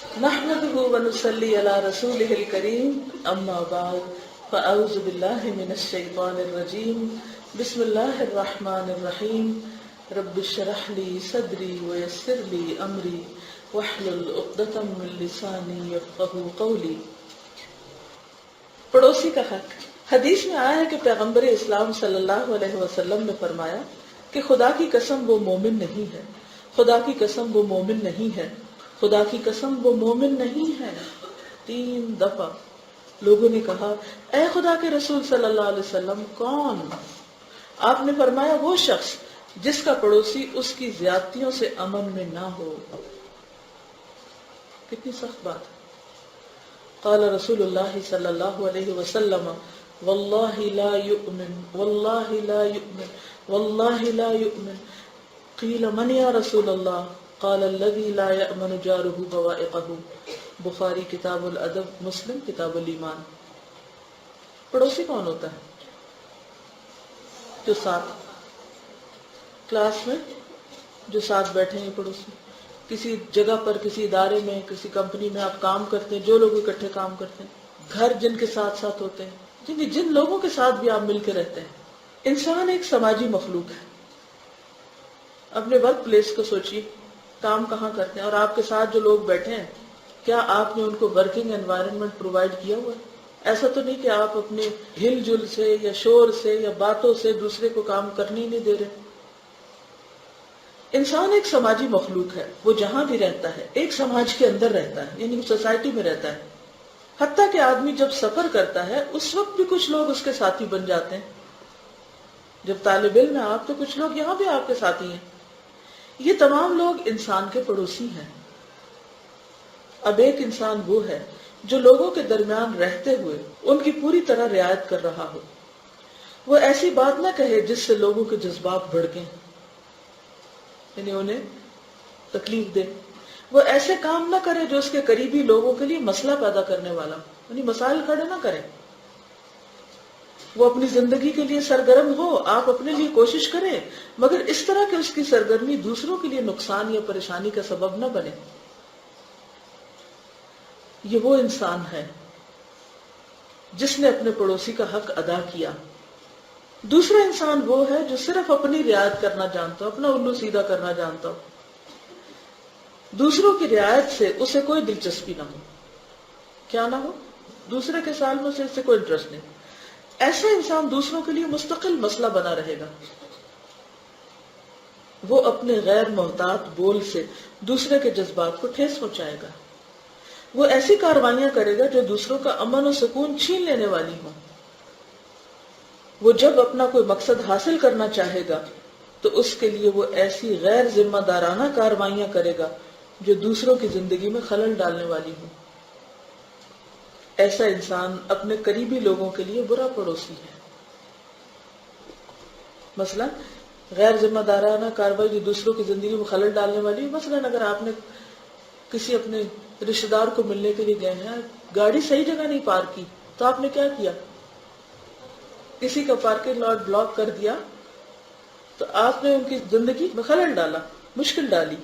نحمده ونصلي على رسوله الكريم اما بعد فاعوذ بالله من الشيطان الرجيم بسم الله الرحمن الرحيم رب اشرح لي صدري ويسر لي امري واحلل عقدة من لساني يفقهوا قولي۔ پڑوسی کا حق۔ حدیث میں آیا ہے کہ پیغمبر اسلام صلی اللہ علیہ وسلم نے فرمایا کہ خدا کی قسم وہ مومن نہیں ہے، خدا کی قسم وہ مومن نہیں ہے، خدا کی قسم وہ مومن نہیں ہے۔ 3 دفعہ لوگوں نے کہا اے خدا کے رسول صلی اللہ علیہ وسلم کون؟ آپ نے فرمایا وہ شخص جس کا پڑوسی اس کی زیادتیوں سے امن میں نہ ہو۔ کتنی سخت بات ہے۔ قال رسول اللہ صلی اللہ علیہ وسلم واللہ لا یؤمن واللہ لا یؤمن واللہ لا یؤمن قیل من یا رسول اللہ قال الذی لا یأمن جارہ بوائقہ۔ بخاری کتاب الادب، مسلم کتاب الایمان۔ پڑوسی کون ہوتا ہے؟ جو ساتھ کلاس میں جو ساتھ بیٹھے ہیں پڑوسی، کسی جگہ پر، کسی ادارے میں، کسی کمپنی میں آپ کام کرتے ہیں، جو لوگ اکٹھے کام کرتے ہیں، گھر جن کے ساتھ ساتھ ہوتے ہیں، جن لوگوں کے ساتھ بھی آپ مل کے رہتے ہیں۔ انسان ایک سماجی مخلوق ہے۔ اپنے ورک پلیس کو سوچیے، کام کہاں کرتے ہیں، اور آپ کے ساتھ جو لوگ بیٹھے ہیں کیا آپ نے ان کو ورکنگ انوائرمنٹ پرووائڈ کیا ہوا ہے؟ ایسا تو نہیں کہ آپ اپنے ہل جل سے یا شور سے یا باتوں سے دوسرے کو کام کرنے ہی نہیں دے رہے۔ انسان ایک سماجی مخلوق ہے، وہ جہاں بھی رہتا ہے ایک سماج کے اندر رہتا ہے، یعنی سوسائٹی میں رہتا ہے۔ حتیٰ کہ آدمی جب سفر کرتا ہے اس وقت بھی کچھ لوگ اس کے ساتھی بن جاتے ہیں۔ جب طالب علم ہے آپ تو کچھ لوگ یہاں بھی آپ کے ساتھی ہیں۔ یہ تمام لوگ انسان کے پڑوسی ہیں۔ اب ایک انسان وہ ہے جو لوگوں کے درمیان رہتے ہوئے ان کی پوری طرح رعایت کر رہا ہو۔ وہ ایسی بات نہ کہے جس سے لوگوں کے جذبات بھڑکیں، یعنی انہیں تکلیف دے۔ وہ ایسے کام نہ کرے جو اس کے قریبی لوگوں کے لیے مسئلہ پیدا کرنے والا، یعنی مسائل کھڑے نہ کرے۔ وہ اپنی زندگی کے لیے سرگرم ہو، آپ اپنے لیے کوشش کریں، مگر اس طرح کہ اس کی سرگرمی دوسروں کے لیے نقصان یا پریشانی کا سبب نہ بنے۔ یہ وہ انسان ہے جس نے اپنے پڑوسی کا حق ادا کیا۔ دوسرا انسان وہ ہے جو صرف اپنی رعایت کرنا جانتا ہو، اپنا الو سیدھا کرنا جانتا ہو، دوسروں کی رعایت سے اسے کوئی دلچسپی نہ ہو۔ کیا نہ ہو؟ دوسرے کے سال میں اسے کوئی انٹرسٹ نہیں۔ ایسا انسان دوسروں کے لیے مستقل مسئلہ بنا رہے گا۔ وہ اپنے غیر محتاط بول سے دوسرے کے جذبات کو ٹھیس پہنچائے گا۔ وہ ایسی کاروائیاں کرے گا جو دوسروں کا امن و سکون چھین لینے والی ہوں۔ وہ جب اپنا کوئی مقصد حاصل کرنا چاہے گا تو اس کے لیے وہ ایسی غیر ذمہ دارانہ کاروائیاں کرے گا جو دوسروں کی زندگی میں خلل ڈالنے والی ہوں۔ ایسا انسان اپنے قریبی لوگوں کے لیے برا پڑوسی ہے۔ مثلا غیر ذمہ دارانہ کارروائی جو دوسروں کی زندگی میں خلل ڈالنے والی ہے، مثلا اگر آپ نے کسی اپنے رشتہ دار کو ملنے کے لیے گئے ہیں، گاڑی صحیح جگہ نہیں پارک کی، تو آپ نے کیا کیا؟ کسی کا پارکنگ لاٹ بلاک کر دیا، تو آپ نے ان کی زندگی میں خلل ڈالا، مشکل ڈالی۔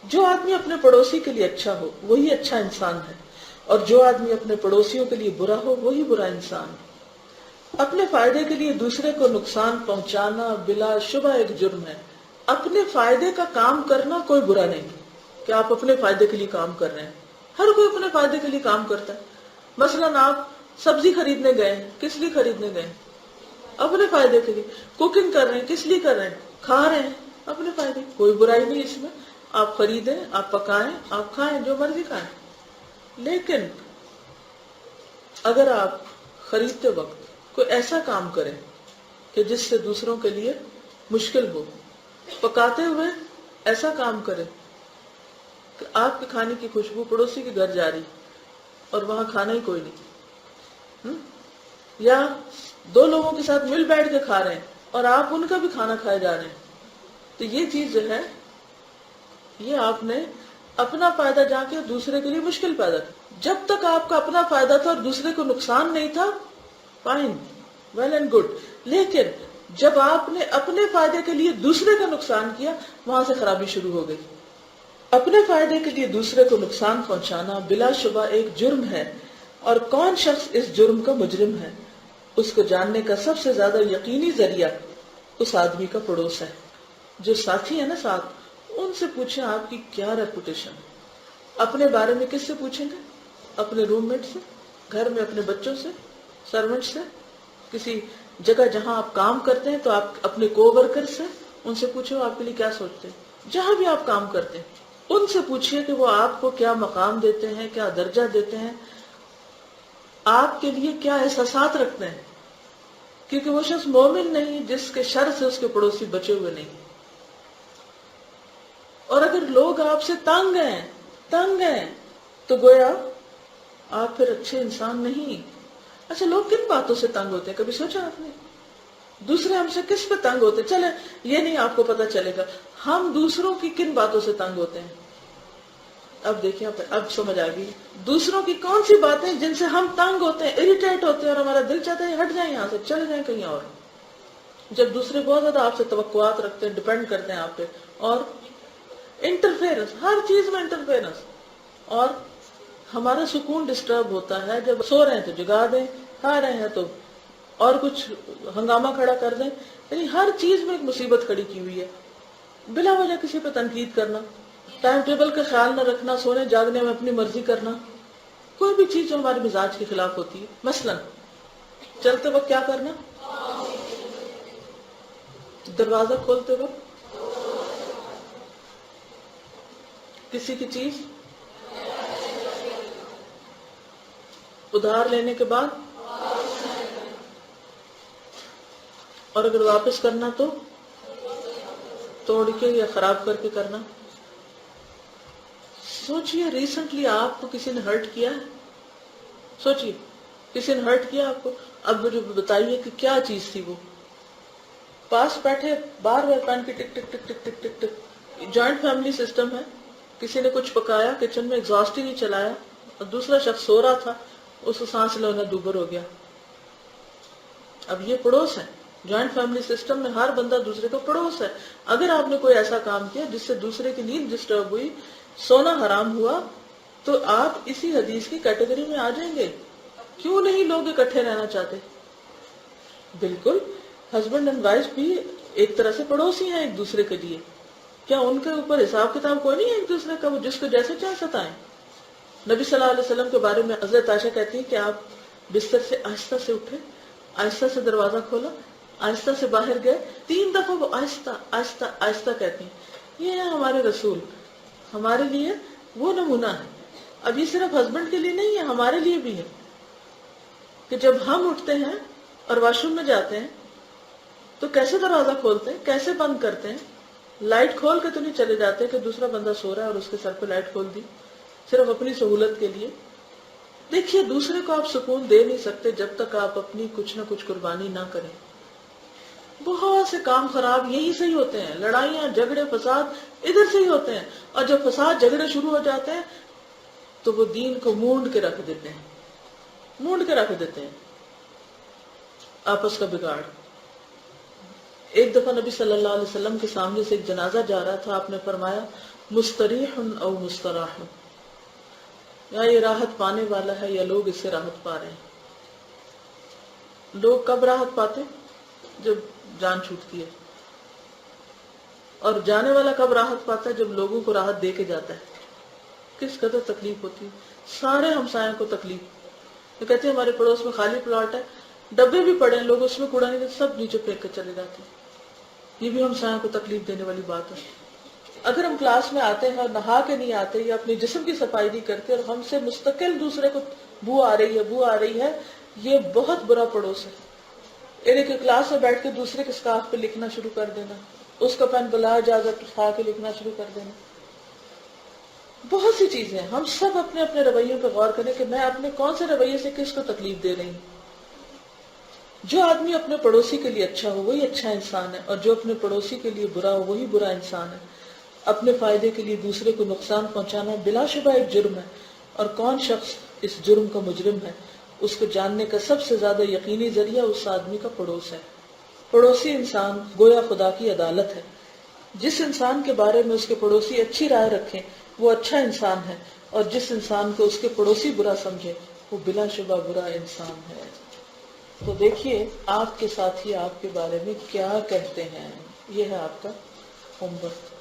جو آدمی اپنے پڑوسی کے لیے اچھا ہو وہی اچھا انسان ہے، اور جو آدمی اپنے پڑوسیوں کے لیے برا ہو وہی برا انسان ہے۔ اپنے فائدے کے لیے دوسرے کو نقصان پہنچانا بلا شبہ ایک جرم ہے۔ اپنے فائدے کا کام کرنا کوئی برا نہیں کہ آپ اپنے فائدے کے لیے کام کر رہے ہیں۔ ہر کوئی اپنے فائدے کے لیے کام کرتا ہے۔ مثلا آپ سبزی خریدنے گئے، کس لیے خریدنے گئے؟ اپنے فائدے کے لیے۔ کوکنگ کر رہے ہیں، کس لیے کر رہے ہیں؟ کھا رہے ہیں، اپنے فائدے۔ کوئی برائی نہیں اس میں، آپ خریدیں، آپ پکائیں، آپ کھائیں، جو مرضی کھائیں۔ لیکن اگر آپ خریدتے وقت کوئی ایسا کام کریں کہ جس سے دوسروں کے لیے مشکل ہو، پکاتے ہوئے ایسا کام کریں کہ آپ کے کھانے کی خوشبو پڑوسی کے گھر جا رہی اور وہاں کھانا ہی کوئی نہیں، یا 2 لوگوں کے ساتھ مل بیٹھ کے کھا رہے ہیں اور آپ ان کا بھی کھانا کھائے جا رہے ہیں، تو یہ چیز جو ہے یہ آپ نے اپنا فائدہ جا کے دوسرے کے لیے مشکل پیدا کی۔ جب تک آپ کا اپنا فائدہ تھا اور دوسرے کو نقصان نہیں تھا، فائن، ویل اینڈ گڈ۔ لیکن جب آپ نے اپنے فائدے کے لیے دوسرے کا نقصان کیا، وہاں سے خرابی شروع ہو گئی۔ اپنے فائدے کے لیے دوسرے کو نقصان پہنچانا بلا شبہ ایک جرم ہے، اور کون شخص اس جرم کا مجرم ہے اس کو جاننے کا سب سے زیادہ یقینی ذریعہ اس آدمی کا پڑوس ہے۔ جو ساتھی ہے نا ساتھ، ان سے پوچھیں آپ کی کیا ریپوٹیشن ہے۔ اپنے بارے میں کس سے پوچھیں گے؟ اپنے روم میٹ سے، گھر میں اپنے بچوں سے، سرونٹ سے، کسی جگہ جہاں آپ کام کرتے ہیں تو آپ اپنے کو ورکر سے، ان سے پوچھیں وہ آپ کے لیے کیا سوچتے ہیں۔ جہاں بھی آپ کام کرتے ہیں ان سے پوچھئے کہ وہ آپ کو کیا مقام دیتے ہیں، کیا درجہ دیتے ہیں، آپ کے لیے کیا احساسات رکھتے ہیں، کیونکہ وہ شخص مومن نہیں جس کے شر سے اس کے پڑوسی بچے ہوئے نہیں۔ اور اگر لوگ آپ سے تنگ ہیں تو گویا آپ پھر اچھے انسان نہیں۔ اچھا، لوگ کن باتوں سے تنگ ہوتے ہیں، کبھی سوچا آپ نے؟ دوسرے ہم سے کس پہ تنگ ہوتے ہیں؟ چلے یہ نہیں آپ کو پتا چلے گا ہم دوسروں کی کن باتوں سے تنگ ہوتے ہیں۔ اب دیکھیں، اب سمجھ آ گئی دوسروں کی کون سی باتیں جن سے ہم تنگ ہوتے ہیں، اریٹیٹ ہوتے ہیں، اور ہمارا دل چاہتا ہے ہٹ جائیں یہاں سے، چلے جائیں کہیں اور۔ جب دوسرے بہت زیادہ آپ سے توقعات رکھتے ہیں، ڈیپینڈ کرتے ہیں آپ پہ، اور انٹرفیئرنس، ہر چیز میں انٹرفیئرنس، اور ہمارا سکون ڈسٹرب ہوتا ہے جب سو رہے ہیں تو جگا دیں، کھا رہے ہیں تو اور کچھ ہنگامہ کھڑا کر دیں۔ یعنی ہر چیز میں ایک مصیبت کھڑی کی ہوئی ہے، بلا وجہ کسی پہ تنقید کرنا، ٹائم ٹیبل کا خیال نہ رکھنا، سونے جاگنے میں اپنی مرضی کرنا، کوئی بھی چیز جو ہمارے مزاج کے خلاف ہوتی ہے۔ مثلا چلتے وقت کیا کرنا، دروازہ کھولتے وقت کسی کی چیز ادھار لینے کے بعد، اور اگر واپس کرنا تو توڑ کے یا خراب کر کے کرنا۔ سوچئے ریسنٹلی آپ کو کسی نے ہرٹ کیا ہے؟ سوچئے کسی نے ہرٹ کیا آپ کو؟ اب مجھے بتائیے کہ کیا چیز تھی وہ؟ پاس بیٹھے بار بار پین کی ٹک ٹک ٹک ٹک ٹک ٹک ٹک۔ جوائنٹ فیملی سسٹم ہے، کسی نے کچھ پکایا کچن میں، ایگزاسٹ ہی نہیں چلایا، اور دوسرا شخص سو رہا تھا، اس کو سانس لینا دوبر ہو گیا۔ اب یہ پڑوس ہے، جوائنٹ فیملی سسٹم میں ہر بندہ دوسرے کا پڑوس ہے۔ اگر آپ نے کوئی ایسا کام کیا جس سے دوسرے کی نیند ڈسٹرب ہوئی، سونا حرام ہوا، تو آپ اسی حدیث کی کیٹیگری میں آ جائیں گے۔ کیوں نہیں لوگ اکٹھے رہنا چاہتے؟ بالکل، ہسبینڈ اینڈ وائف بھی ایک طرح سے پڑوسی ہیں ایک دوسرے کے لیے۔ کیا ان کے اوپر حساب کتاب کوئی نہیں ہے ایک دوسرے کا، وہ جس کو جیسے چاہے ستائیں؟ نبی صلی اللہ علیہ وسلم کے بارے میں حضرت عائشہ کہتی ہیں کہ آپ بستر سے آہستہ سے اٹھے، آہستہ سے دروازہ کھولا، آہستہ سے باہر گئے، 3 دفعہ وہ آہستہ آہستہ آہستہ کہتی ہیں۔ یہ ہے ہمارے رسول، ہمارے لیے وہ نمونہ ہے۔ اب یہ صرف ہسبینڈ کے لیے نہیں ہے، ہمارے لیے بھی ہے کہ جب ہم اٹھتے ہیں اور واش روم میں جاتے ہیں تو کیسے دروازہ کھولتے ہیں، کیسے بند کرتے ہیں۔ لائٹ کھول کے تو نہیں چلے جاتے کہ دوسرا بندہ سو رہا ہے اور اس کے سر پہ لائٹ کھول دی صرف اپنی سہولت کے لیے۔ دیکھیے، دوسرے کو آپ سکون دے نہیں سکتے جب تک آپ اپنی کچھ نہ کچھ قربانی نہ کریں۔ بہت سے کام خراب یہی سے ہی ہوتے ہیں، لڑائیاں جھگڑے فساد ادھر سے ہی ہوتے ہیں، اور جب فساد جھگڑے شروع ہو جاتے ہیں تو وہ دین کو مونڈ کے رکھ دیتے ہیں، آپس کا بگاڑ۔ ایک دفعہ نبی صلی اللہ علیہ وسلم کے سامنے سے ایک جنازہ جا رہا تھا، آپ نے فرمایا مستریح او مستراح، یا یہ راحت پانے والا ہے یا لوگ اس سے راحت پا رہے ہیں۔ لوگ کب راحت پاتے؟ جب جان چھوٹتی ہے، اور جانے والا کب راحت پاتا ہے؟ جب لوگوں کو راحت دے کے جاتا ہے۔ کس قدر تکلیف ہوتی ہے، سارے ہمسایوں کو تکلیف۔ وہ کہتے ہیں ہمارے پڑوس میں خالی پلاٹ ہے، ڈبے بھی پڑے ہیں، لوگ اس میں کوڑا نہیں دیتے، سب نیچے پھینک کے چلے جاتے ہیں۔ یہ بھی ہمسایوں کو تکلیف دینے والی بات ہے۔ اگر ہم کلاس میں آتے ہیں اور نہا کے نہیں آتے یا اپنے جسم کی صفائی نہیں کرتے اور ہم سے مستقل دوسرے کو بو آ رہی ہے، یہ بہت برا پڑوس ہے۔ یعنی کہ کلاس میں بیٹھ کے دوسرے کے اسکارف پہ لکھنا شروع کر دینا، اس کا پین بلا اجازت اٹھا کے لکھنا شروع کر دینا۔ بہت سی چیزیں ہیں، ہم سب اپنے اپنے رویوں پہ غور کریں کہ میں اپنے کون سے رویے سے کس کو تکلیف دے رہی ہوں۔ جو آدمی اپنے پڑوسی کے لیے اچھا ہو وہی اچھا انسان ہے، اور جو اپنے پڑوسی کے لیے برا ہو وہی برا انسان ہے۔ اپنے فائدے کے لیے دوسرے کو نقصان پہنچانا بلا شبہ ایک جرم ہے، اور کون شخص اس جرم کا مجرم ہے اس کو جاننے کا سب سے زیادہ یقینی ذریعہ اس آدمی کا پڑوس ہے۔ پڑوسی انسان گویا خدا کی عدالت ہے۔ جس انسان کے بارے میں اس کے پڑوسی اچھی رائے رکھیں، وہ اچھا انسان ہے، اور جس انسان کو اس کے پڑوسی برا سمجھے وہ بلا شبہ برا انسان ہے۔ تو دیکھیے آپ کے ساتھی آپ کے بارے میں کیا کہتے ہیں، یہ ہے آپ کا ہوم ورک۔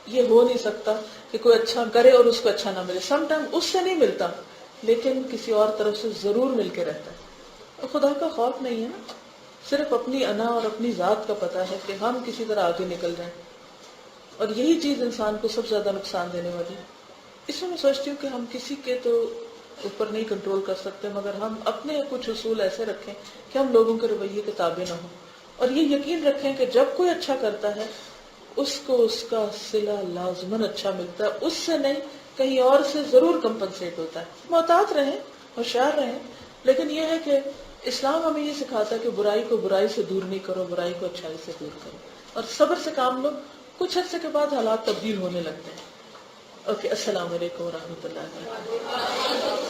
یہ ہو نہیں سکتا کہ کوئی اچھا کرے اور اس کو اچھا نہ ملے، سم ٹائم اس سے نہیں ملتا لیکن کسی اور طرف سے ضرور مل کے رہتا ہے۔ اور خدا کا خوف نہیں ہے نا، صرف اپنی انا اور اپنی ذات کا پتہ ہے کہ ہم کسی طرح آگے نکل جائیں، اور یہی چیز انسان کو سب سے زیادہ نقصان دینے والی ہے۔ اس میں میں سوچتی ہوں کہ ہم کسی کے تو اوپر نہیں کنٹرول کر سکتے، مگر ہم اپنے کچھ اصول ایسے رکھیں کہ ہم لوگوں کے رویے کے تابع نہ ہوں، اور یہ یقین رکھیں کہ جب کوئی اچھا کرتا ہے اس کو اس کا صلہ لازماً اچھا ملتا ہے، اس سے نہیں کہیں اور سے ضرور کمپنسیٹ ہوتا ہے۔ محتاط رہیں، ہوشیار رہیں، لیکن یہ ہے کہ اسلام ہمیں یہ سکھاتا ہے کہ برائی کو برائی سے دور نہیں کرو، برائی کو اچھائی سے دور کرو، اور صبر سے کام لو، کچھ عرصے کے بعد حالات تبدیل ہونے لگتے ہیں۔ اوکے، السلام علیکم ورحمۃ اللہ وبرکاتہ۔